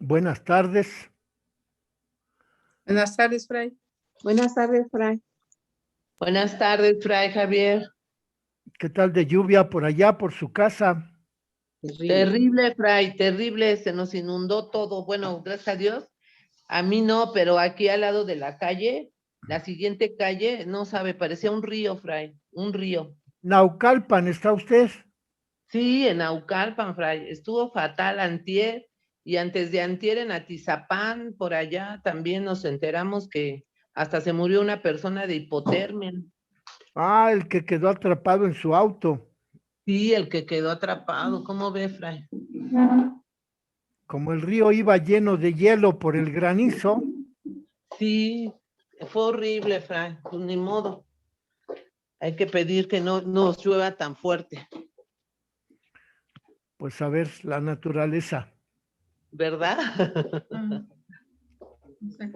Buenas tardes. Buenas tardes, Fray. Buenas tardes, Fray. Buenas tardes, Fray Javier. ¿Qué tal de lluvia por allá, por su casa? Terrible, Fray, terrible. Se nos inundó todo. Bueno, gracias a Dios. A mí no, pero aquí al lado de la calle, la siguiente calle, no sabe, parecía un río, Fray, un río. Naucalpan, ¿está usted? Sí, en Naucalpan, Fray. Estuvo fatal antier y antes de antier en Atizapán, por allá, también nos enteramos que hasta se murió una persona de hipotermia. Ah, el que quedó atrapado en su auto. Sí, el que quedó atrapado. ¿Cómo ve, Fray? Como el río iba lleno de hielo por el granizo. Sí, fue horrible, Fray. Pues ni modo. Hay que pedir que no nos llueva tan fuerte. Pues a ver, la naturaleza. ¿Verdad?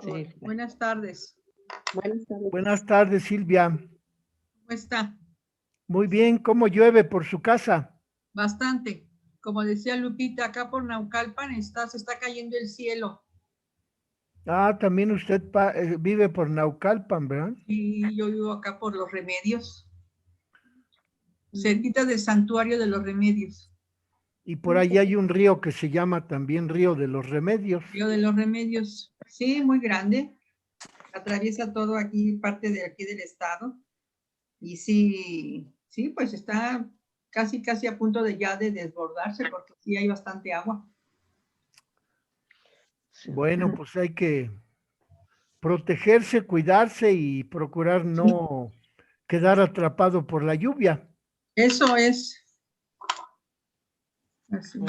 Sí. Buenas tardes. Buenas tardes. Buenas tardes, Silvia. ¿Cómo está? Muy bien, ¿cómo llueve por su casa? Bastante. Como decía Lupita, acá por Naucalpan se está cayendo el cielo. Ah, también usted vive por Naucalpan, ¿verdad? Y yo vivo acá por Los Remedios. Cerquita del Santuario de los Remedios. Y por ahí hay un río que se llama también Río de los Remedios. Río de los Remedios. Sí, muy grande. Atraviesa todo aquí, parte de aquí del estado. Y sí, pues está casi a punto de ya de desbordarse porque sí hay bastante agua. Bueno, pues hay que protegerse, cuidarse y procurar no quedar atrapado por la lluvia. Eso es. Así.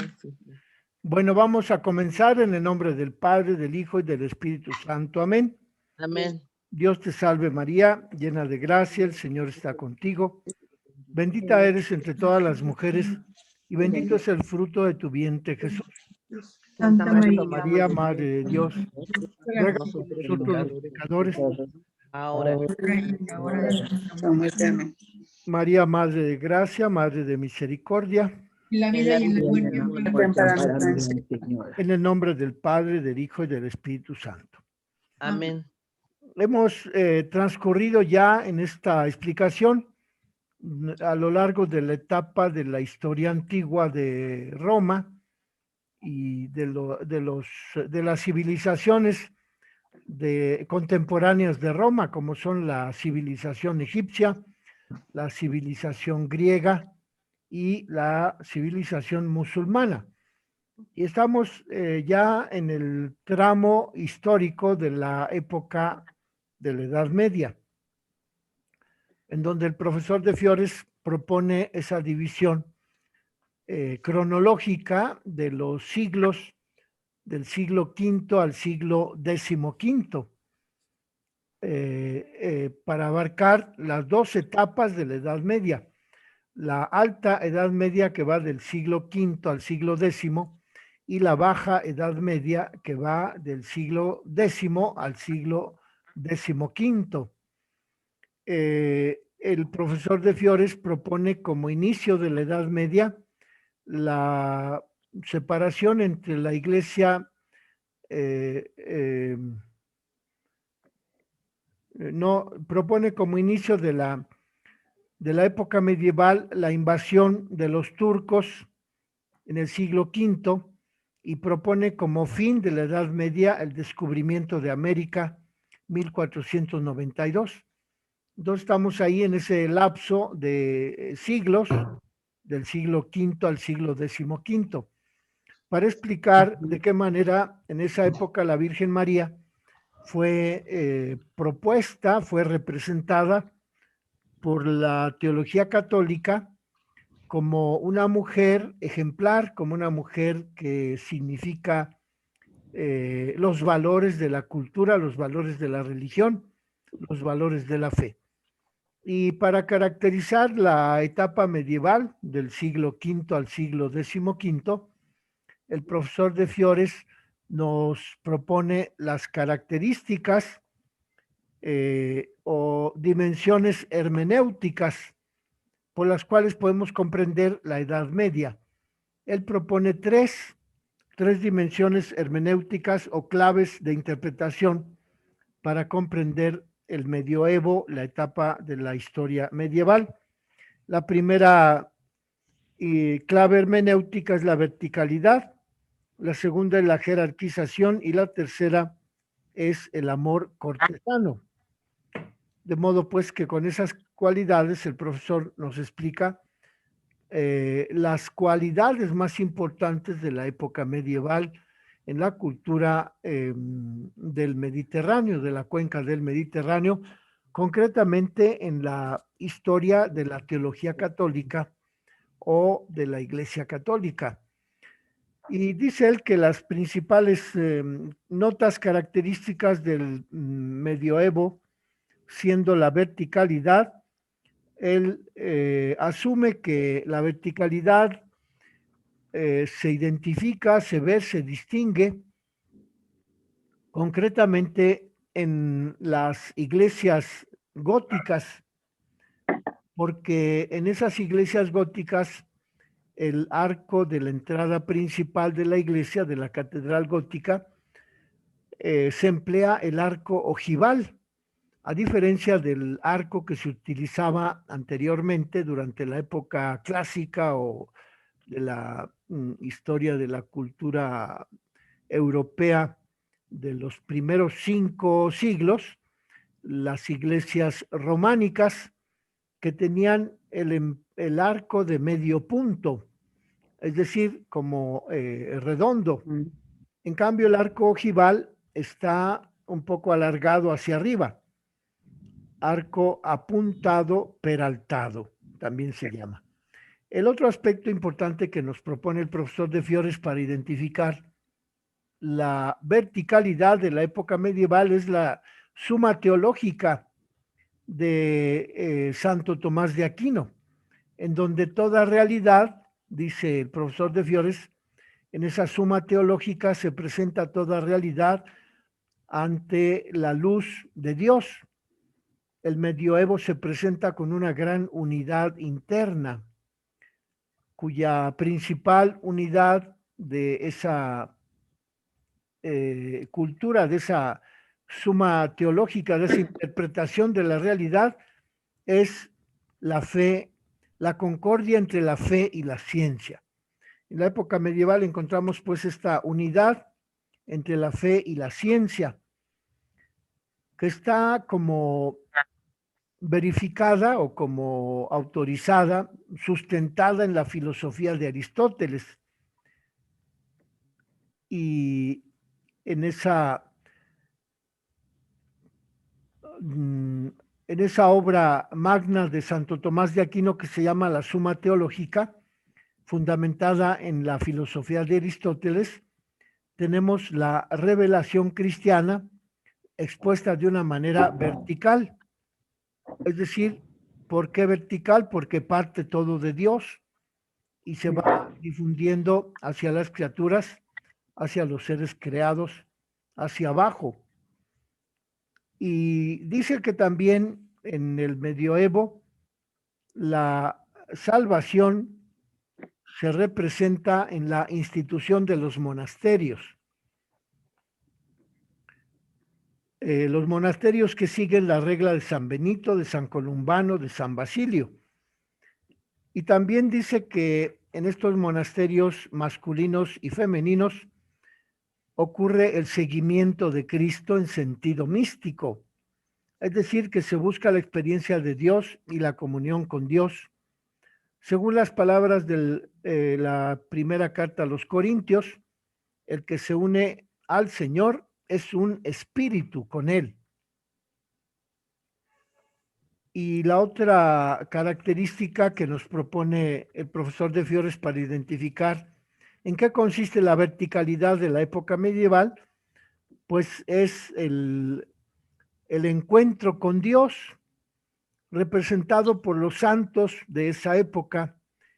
Bueno, vamos a comenzar en el nombre del Padre, del Hijo y del Espíritu Santo. Amén. Amén. Dios te salve María, llena de gracia, el Señor está contigo. Bendita eres entre todas las mujeres y bendito es el fruto de tu vientre, Jesús. Santa María, Madre de Dios, ruega por nosotros los pecadores. Ahora. María, Madre de gracia, Madre de misericordia. Y la vida y la muerte. En el nombre del Padre, del Hijo y del Espíritu Santo. Amén. Hemos transcurrido ya en esta explicación a lo largo de la etapa de la historia antigua de Roma y de las civilizaciones contemporáneas de Roma, como son la civilización egipcia, la civilización griega y la civilización musulmana. Y estamos ya en el tramo histórico de la época de la Edad Media, en donde el profesor de Fiores propone esa división cronológica de los siglos del siglo V al siglo XV, para abarcar las dos etapas de la Edad Media. La alta Edad Media, que va del siglo V al siglo X, y la baja Edad Media, que va del siglo X al siglo XV. El profesor de Fiores propone como inicio de la Edad Media la separación entre la Iglesia no propone como inicio de la época medieval la invasión de los turcos en el siglo V y propone como fin de la Edad Media el descubrimiento de América, 1492. Entonces estamos ahí en ese lapso de siglos, del siglo V al siglo XV, para explicar de qué manera en esa época la Virgen María fue propuesta, fue representada por la teología católica como una mujer ejemplar, como una mujer que significa los valores de la cultura, los valores de la religión, los valores de la fe. Y para caracterizar la etapa medieval del siglo V al siglo XV, el profesor de Fiores nos propone las características o dimensiones hermenéuticas por las cuales podemos comprender la Edad Media. Él propone tres. 3 dimensiones hermenéuticas o claves de interpretación para comprender el medioevo, la etapa de la historia medieval. La primera clave hermenéutica es la verticalidad, la segunda es la jerarquización y la tercera es el amor cortesano. De modo pues que con esas cualidades el profesor nos explica las cualidades más importantes de la época medieval en la cultura del Mediterráneo, de la cuenca del Mediterráneo, concretamente en la historia de la teología católica o de la Iglesia Católica. Y dice él que las principales notas características del medioevo, siendo la verticalidad, él asume que la verticalidad se identifica, se ve, se distingue concretamente en las iglesias góticas, porque en esas iglesias góticas el arco de la entrada principal de la iglesia, de la catedral gótica, se emplea el arco ojival, a diferencia del arco que se utilizaba anteriormente durante la época clásica o de la historia de la cultura europea de los primeros 5 siglos, las iglesias románicas que tenían el arco de medio punto, es decir, como redondo. En cambio, el arco ojival está un poco alargado hacia arriba. Arco apuntado peraltado, también se llama. El otro aspecto importante que nos propone el profesor de Fiores para identificar la verticalidad de la época medieval es la Suma Teológica de Santo Tomás de Aquino, en donde toda realidad, dice el profesor de Fiores, en esa Suma Teológica se presenta toda realidad ante la luz de Dios. El medioevo se presenta con una gran unidad interna, cuya principal unidad de esa cultura, de esa suma teológica, de esa interpretación de la realidad, es la fe, la concordia entre la fe y la ciencia. En la época medieval encontramos pues esta unidad entre la fe y la ciencia, que está como verificada o como autorizada, sustentada en la filosofía de Aristóteles. Y en esa obra magna de Santo Tomás de Aquino que se llama la Suma Teológica, fundamentada en la filosofía de Aristóteles, tenemos la revelación cristiana expuesta de una manera vertical. Es decir, ¿por qué vertical? Porque parte todo de Dios y se va difundiendo hacia las criaturas, hacia los seres creados, hacia abajo. Y dice que también en el medioevo la salvación se representa en la institución de los monasterios. Los monasterios que siguen la regla de San Benito, de San Columbano, de San Basilio. Y también dice que en estos monasterios masculinos y femeninos ocurre el seguimiento de Cristo en sentido místico, es decir, que se busca la experiencia de Dios y la comunión con Dios. Según las palabras de la primera carta a los Corintios, el que se une al Señor es un espíritu con él. Y la otra característica que nos propone el profesor de Fiores para identificar en qué consiste la verticalidad de la época medieval, pues es el encuentro con Dios, representado por los santos de esa época,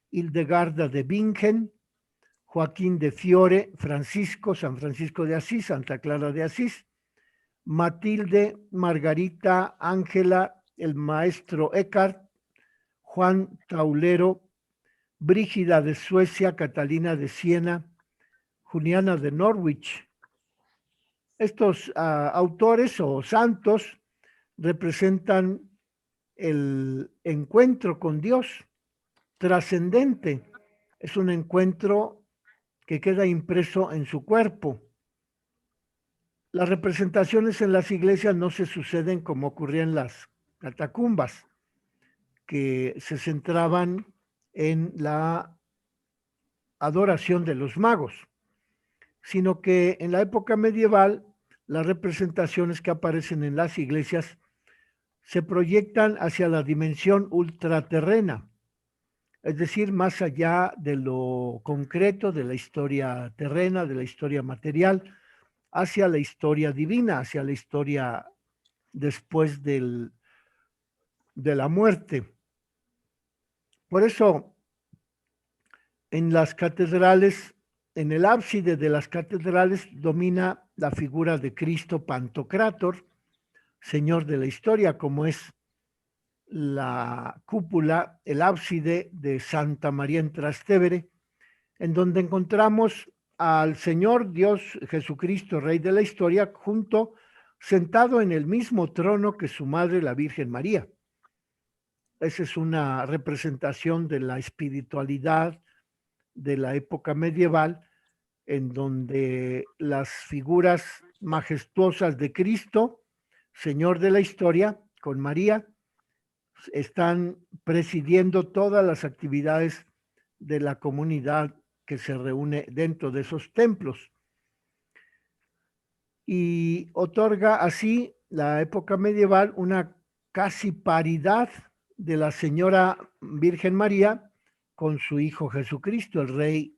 Hildegarda de Bingen, Joaquín de Fiore, Francisco, San Francisco de Asís, Santa Clara de Asís, Matilde, Margarita, Ángela, el maestro Eckhart, Juan Taulero, Brígida de Suecia, Catalina de Siena, Juliana de Norwich. Estos autores o santos representan el encuentro con Dios trascendente. Es un encuentro que queda impreso en su cuerpo. Las representaciones en las iglesias no se suceden como ocurría en las catacumbas, que se centraban en la adoración de los magos, sino que en la época medieval las representaciones que aparecen en las iglesias se proyectan hacia la dimensión ultraterrena, es decir, más allá de lo concreto, de la historia terrena, de la historia material, hacia la historia divina, hacia la historia después de la muerte. Por eso, en las catedrales, en el ábside de las catedrales domina la figura de Cristo Pantocrátor, Señor de la historia, como es la cúpula, el ábside de Santa María en Trastevere, en donde encontramos al Señor Dios Jesucristo, Rey de la historia, sentado en el mismo trono que su madre, la Virgen María. Esa es una representación de la espiritualidad de la época medieval, en donde las figuras majestuosas de Cristo, Señor de la historia, con María, están presidiendo todas las actividades de la comunidad que se reúne dentro de esos templos. Y otorga así la época medieval una casi paridad de la Señora Virgen María con su Hijo Jesucristo, el Rey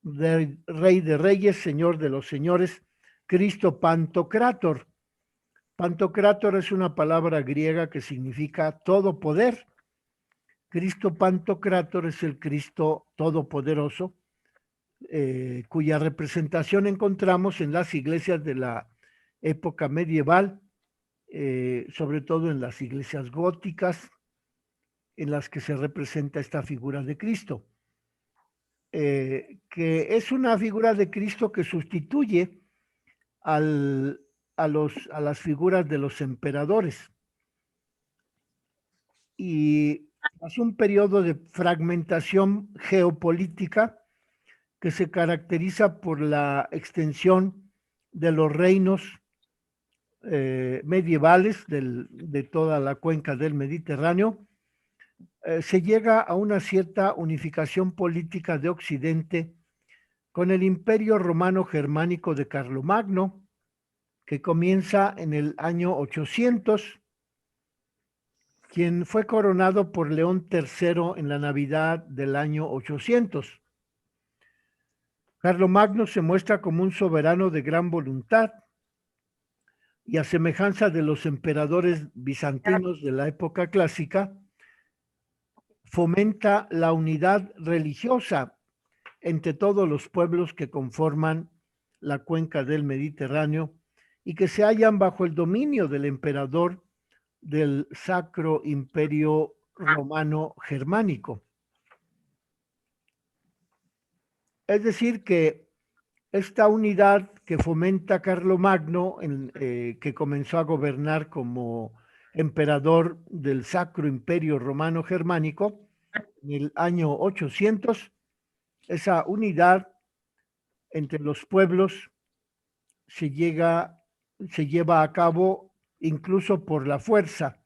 de Reyes, Señor de los Señores, Cristo Pantocrátor. Pantocrátor es una palabra griega que significa todo poder. Cristo Pantocrátor es el Cristo todopoderoso, cuya representación encontramos en las iglesias de la época medieval, sobre todo en las iglesias góticas, en las que se representa esta figura de Cristo, que es una figura de Cristo que sustituye a las figuras de los emperadores. Y es un periodo de fragmentación geopolítica que se caracteriza por la extensión de los reinos medievales de toda la cuenca del Mediterráneo. Se llega a una cierta unificación política de Occidente con el Imperio Romano Germánico de Carlomagno, que comienza en el año 800, quien fue coronado por León III en la Navidad del año 800. Carlomagno se muestra como un soberano de gran voluntad y, a semejanza de los emperadores bizantinos de la época clásica, fomenta la unidad religiosa entre todos los pueblos que conforman la cuenca del Mediterráneo y que se hallan bajo el dominio del emperador del Sacro Imperio Romano Germánico. Es decir, que esta unidad que fomenta Carlomagno, que comenzó a gobernar como emperador del Sacro Imperio Romano Germánico en el año 800, esa unidad entre los pueblos se lleva a cabo incluso por la fuerza,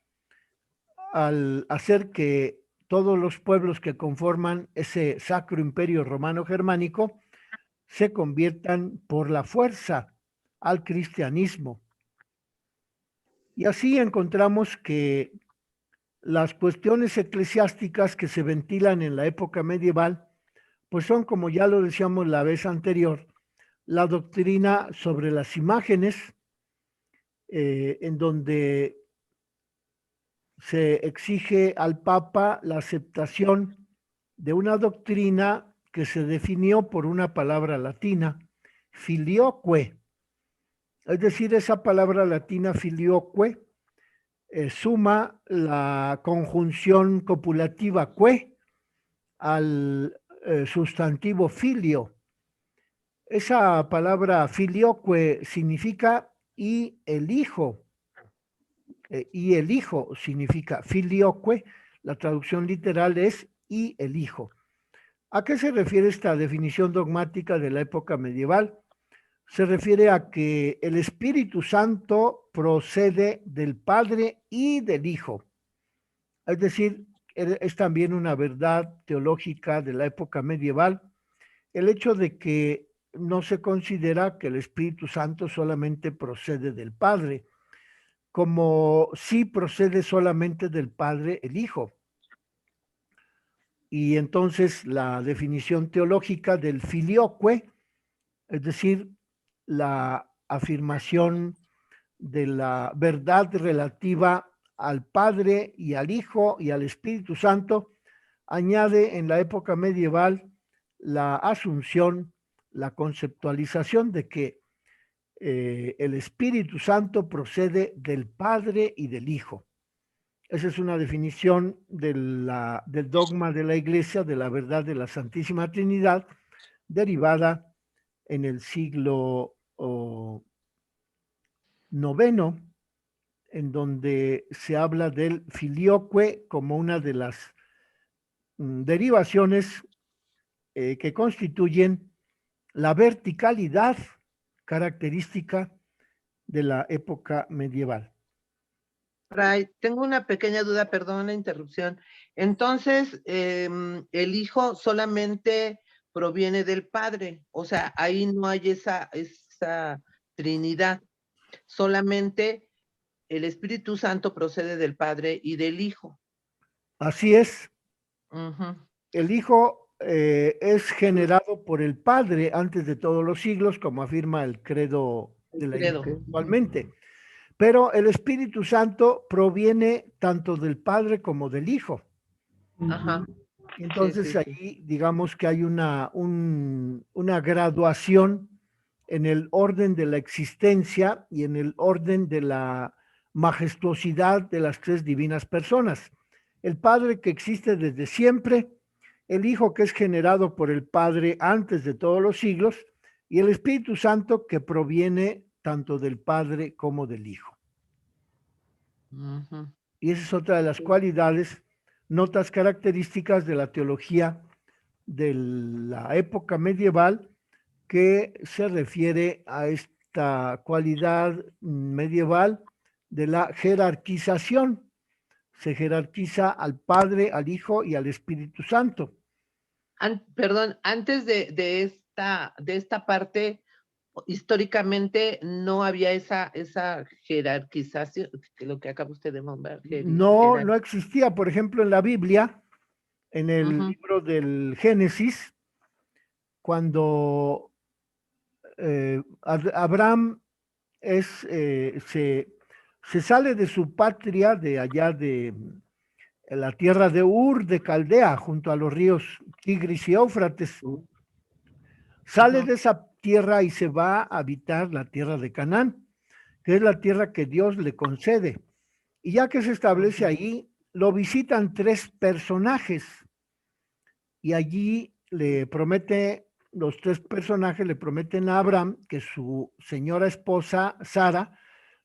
al hacer que todos los pueblos que conforman ese Sacro Imperio Romano Germánico se conviertan por la fuerza al cristianismo. Y así encontramos que las cuestiones eclesiásticas que se ventilan en la época medieval, pues son, como ya lo decíamos la vez anterior, la doctrina sobre las imágenes, en donde se exige al Papa la aceptación de una doctrina que se definió por una palabra latina, filioque. Es decir, esa palabra latina filioque suma la conjunción copulativa que al sustantivo filio, Esa palabra filioque significa y el hijo. Y el hijo significa filioque. La traducción literal es y el hijo. ¿A qué se refiere esta definición dogmática de la época medieval? Se refiere a que el Espíritu Santo procede del Padre y del Hijo. Es decir, es también una verdad teológica de la época medieval el hecho de que no se considera que el Espíritu Santo solamente procede del Padre, como sí procede solamente del Padre el Hijo. Y entonces la definición teológica del filioque, es decir, la afirmación de la verdad relativa al Padre y al Hijo y al Espíritu Santo, añade en la época medieval la asunción, la conceptualización de que el Espíritu Santo procede del Padre y del Hijo. Esa es una definición del dogma de la Iglesia, de la verdad de la Santísima Trinidad, derivada en el siglo noveno, en donde se habla del filioque como una de las derivaciones que constituyen la verticalidad característica de la época medieval. Fray, tengo una pequeña duda, perdón la interrupción. Entonces, el hijo solamente proviene del Padre, o sea, ahí no hay esa Trinidad, solamente el Espíritu Santo procede del Padre y del Hijo. Así es. Uh-huh. El Hijo es generado por el Padre antes de todos los siglos, como afirma el credo de la Iglesia actualmente. Pero el Espíritu Santo proviene tanto del Padre como del Hijo. Ajá. Entonces ahí digamos que hay una graduación en el orden de la existencia y en el orden de la majestuosidad de las tres divinas personas. El Padre que existe desde siempre, el Hijo que es generado por el Padre antes de todos los siglos y el Espíritu Santo que proviene tanto del Padre como del Hijo. Uh-huh. Y esa es otra de las cualidades, notas características de la teología de la época medieval que se refiere a esta cualidad medieval de la jerarquización. Se jerarquiza al Padre, al Hijo y al Espíritu Santo. Perdón, antes de esta parte, históricamente no había esa jerarquización, lo que acaba usted de nombrar. No existía, por ejemplo, en la Biblia, en el libro del Génesis, cuando Abraham se sale de su patria, de allá de la tierra de Ur, de Caldea, junto a los ríos Tigris y Éufrates. Sale de esa tierra y se va a habitar la tierra de Canaán, que es la tierra que Dios le concede. Y ya que se establece ahí, lo visitan tres personajes. Y allí los tres personajes le prometen a Abraham que su señora esposa, Sara,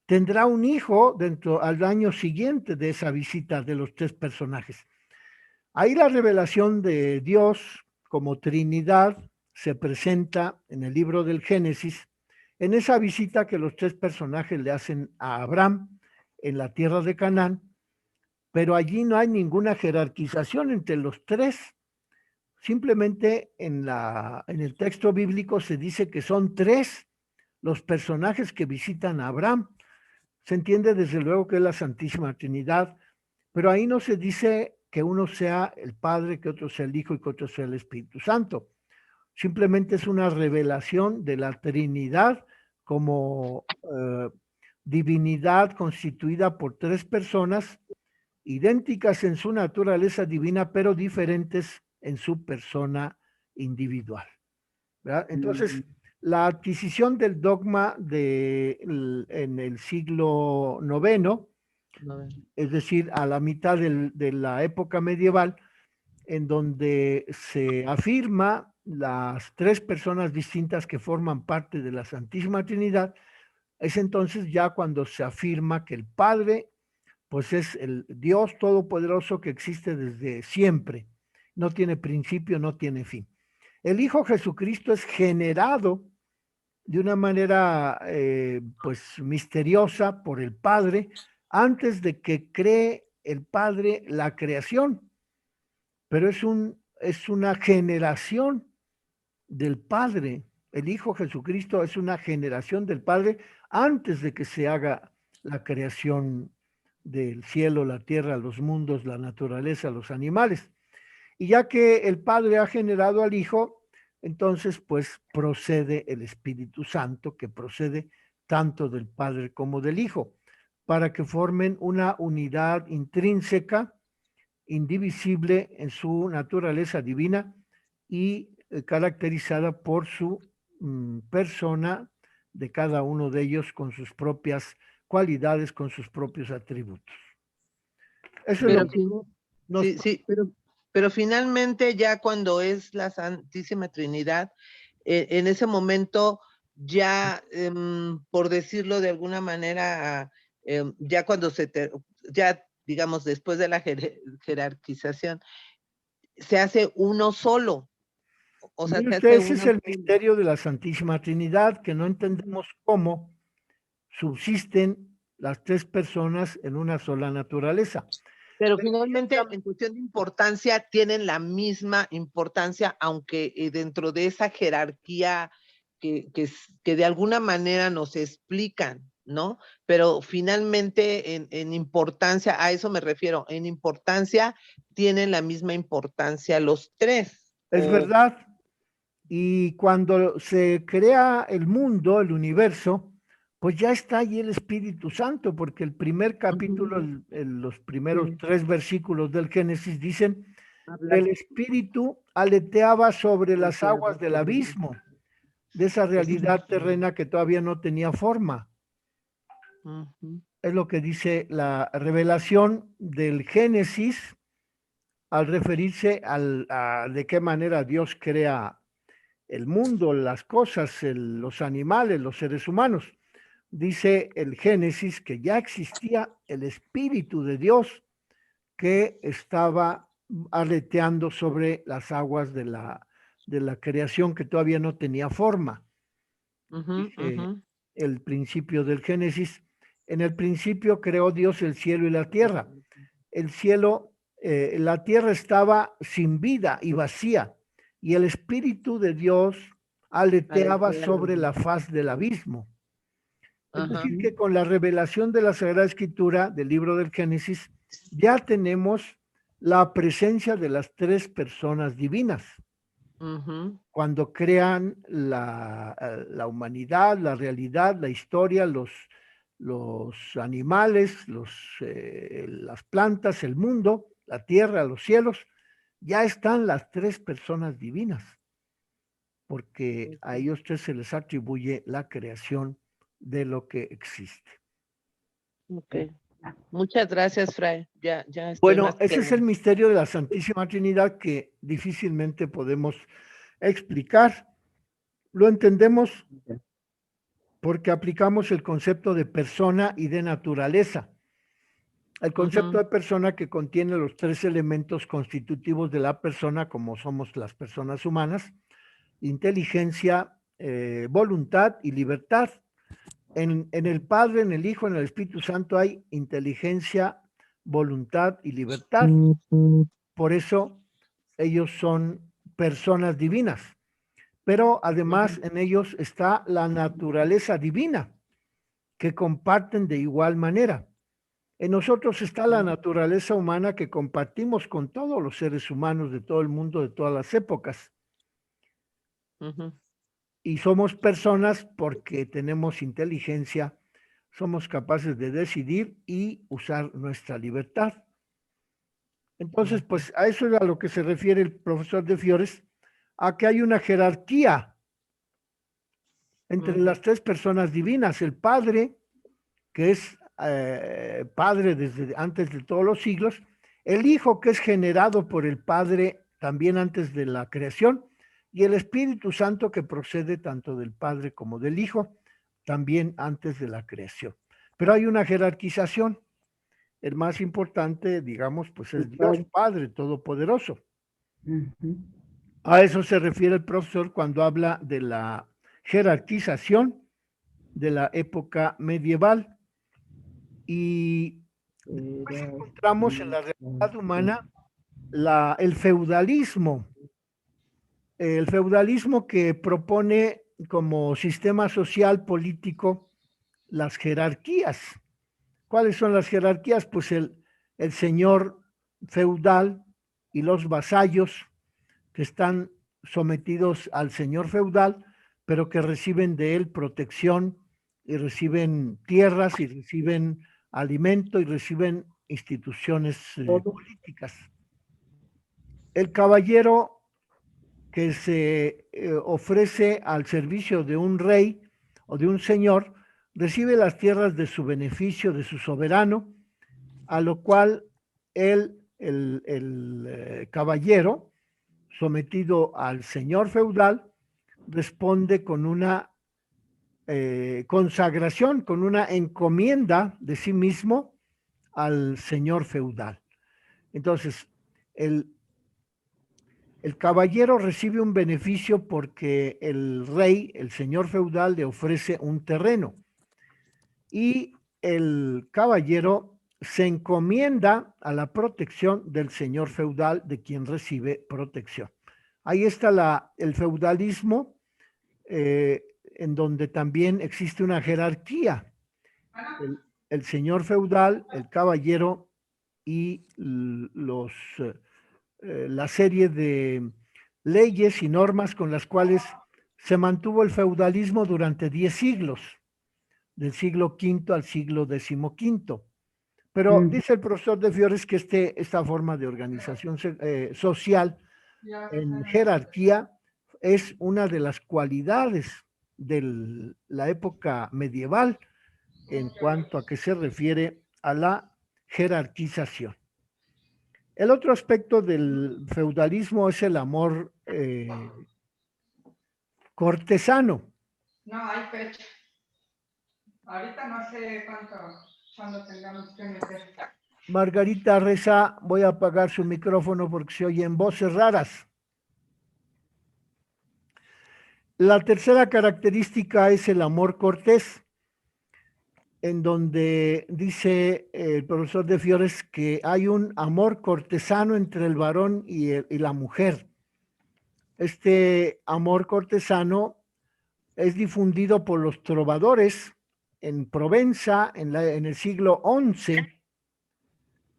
tendrá un hijo al año siguiente de esa visita de los tres personajes. Ahí la revelación de Dios como Trinidad se presenta en el libro del Génesis, en esa visita que los tres personajes le hacen a Abraham en la tierra de Canaán, pero allí no hay ninguna jerarquización entre los tres. Simplemente en el texto bíblico se dice que son tres los personajes que visitan a Abraham. Se entiende desde luego que es la Santísima Trinidad, pero ahí no se dice que uno sea el Padre, que otro sea el Hijo y que otro sea el Espíritu Santo. Simplemente es una revelación de la Trinidad como divinidad constituida por tres personas idénticas en su naturaleza divina, pero diferentes en su persona individual, ¿verdad? Entonces, la adquisición del dogma en el siglo IX, es decir, a la mitad de la época medieval, en donde se afirma las tres personas distintas que forman parte de la Santísima Trinidad, es entonces ya cuando se afirma que el Padre, pues es el Dios Todopoderoso que existe desde siempre, no tiene principio, no tiene fin. El Hijo Jesucristo es generado de una manera pues misteriosa por el Padre antes de que cree el Padre la creación, pero es una generación del Padre. El Hijo Jesucristo es una generación del Padre antes de que se haga la creación del cielo, la tierra, los mundos, la naturaleza, los animales. Y ya que el Padre ha generado al Hijo, entonces pues procede el Espíritu Santo, que procede tanto del Padre como del Hijo, para que formen una unidad intrínseca, indivisible en su naturaleza divina y caracterizada por su persona de cada uno de ellos con sus propias cualidades, con sus propios atributos. Eso es Pero lo que nos... sí, pero finalmente ya cuando es la Santísima Trinidad, en ese momento ya, por decirlo de alguna manera, ya cuando ya digamos después de la jerarquización, se hace uno solo. O sea, Mire se usted, hace ese es uno el solo. misterio de la Santísima Trinidad, que no entendemos cómo subsisten las tres personas en una sola naturaleza. Pero finalmente, en cuestión de importancia, tienen la misma importancia, aunque dentro de esa jerarquía que de alguna manera nos explican, ¿no? Pero finalmente, en importancia, a eso me refiero, en importancia, tienen la misma importancia los tres. Es verdad. Y cuando se crea el mundo, el universo, pues ya está allí el Espíritu Santo, porque el primer capítulo, los primeros 3 versículos del Génesis dicen, el Espíritu aleteaba sobre las aguas del abismo, de esa realidad terrena que todavía no tenía forma. Es lo que dice la revelación del Génesis al referirse a de qué manera Dios crea el mundo, las cosas, los animales, los seres humanos. Dice el Génesis que ya existía el Espíritu de Dios que estaba aleteando sobre las aguas de la creación que todavía no tenía forma. Dice el principio del Génesis, en el principio creó Dios el cielo y la tierra. El cielo, la tierra estaba sin vida y vacía, y el Espíritu de Dios aleteaba sobre la faz del abismo. Es decir, que con la revelación de la Sagrada Escritura, del libro del Génesis, ya tenemos la presencia de las tres personas divinas. Cuando crean la humanidad, la realidad, la historia, los animales, las plantas, el mundo, la tierra, los cielos, ya están las tres personas divinas, porque a ellos tres se les atribuye la creación de lo que existe. Ok. Muchas gracias, Fray. Ya estoy Bueno, más ese es el misterio de la Santísima Trinidad que difícilmente podemos explicar. Lo entendemos porque aplicamos el concepto de persona y de naturaleza. El concepto de persona que contiene los tres elementos constitutivos de la persona, como somos las personas humanas: inteligencia, voluntad y libertad. En el Padre, en el Hijo, en el Espíritu Santo hay inteligencia, voluntad y libertad. Por eso ellos son personas divinas. Pero además en ellos está la naturaleza divina, que comparten de igual manera. En nosotros está la naturaleza humana que compartimos con todos los seres humanos de todo el mundo, de todas las épocas. Y somos personas porque tenemos inteligencia, somos capaces de decidir y usar nuestra libertad. Entonces, pues a eso es a lo que se refiere el profesor de Fiores, a que hay una jerarquía entre las tres personas divinas: el Padre, que es Padre desde antes de todos los siglos; el Hijo, que es generado por el Padre también antes de la creación; y el Espíritu Santo que procede tanto del Padre como del Hijo, también antes de la creación. Pero hay una jerarquización. El más importante, digamos, pues es Dios Padre Todopoderoso. A eso se refiere el profesor cuando habla de la jerarquización de la época medieval. Y después encontramos en la realidad humana el feudalismo. El feudalismo que propone como sistema social político las jerarquías. ¿Cuáles son las jerarquías? Pues el señor feudal y los vasallos que están sometidos al señor feudal, pero que reciben de él protección y reciben tierras y reciben alimento y reciben instituciones políticas. El caballero que se ofrece al servicio de un rey o de un señor recibe las tierras de su beneficio, de su soberano, a lo cual el caballero sometido al señor feudal responde con una consagración, con una encomienda de sí mismo al señor feudal. Entonces, el caballero recibe un beneficio porque el rey, el señor feudal, le ofrece un terreno y el caballero se encomienda a la protección del señor feudal de quien recibe protección. Ahí está el feudalismo, en donde también existe una jerarquía. El señor feudal, el caballero y la serie de leyes y normas con las cuales se mantuvo el feudalismo durante 10 siglos, del siglo V al siglo XV. Pero dice el profesor de Fiores que esta forma de organización social en jerarquía es una de las cualidades de la época medieval en cuanto a que se refiere a la jerarquización. El otro aspecto del feudalismo es el amor cortesano. No, hay fecha. Ahorita no sé cuándo tengamos que meter. Margarita Reza, voy a apagar su micrófono porque se oyen voces raras. La tercera característica es el amor cortés, en donde dice el profesor de Fiores que hay un amor cortesano entre el varón y la mujer. Este amor cortesano es difundido por los trovadores en Provenza en el siglo XI.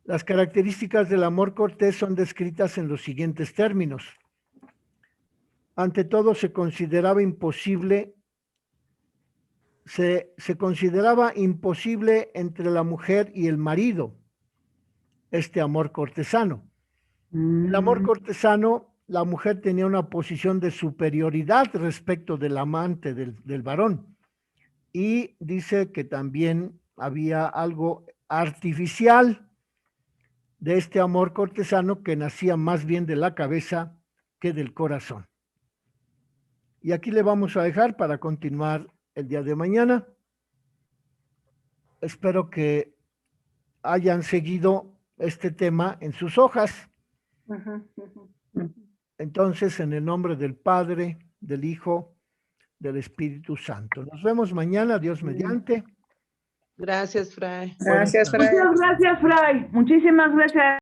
Las características del amor cortés son descritas en los siguientes términos. Ante todo, se consideraba imposible entre la mujer y el marido este amor cortesano. El amor cortesano, la mujer tenía una posición de superioridad respecto del amante del varón. Y dice que también había algo artificial de este amor cortesano que nacía más bien de la cabeza que del corazón. Y aquí le vamos a dejar para continuar el día de mañana. Espero que hayan seguido este tema en sus hojas. Entonces, en el nombre del Padre, del Hijo, del Espíritu Santo. Nos vemos mañana, Dios mediante. Gracias, Fray. Gracias, Fray. Muchas gracias, Fray. Muchísimas gracias.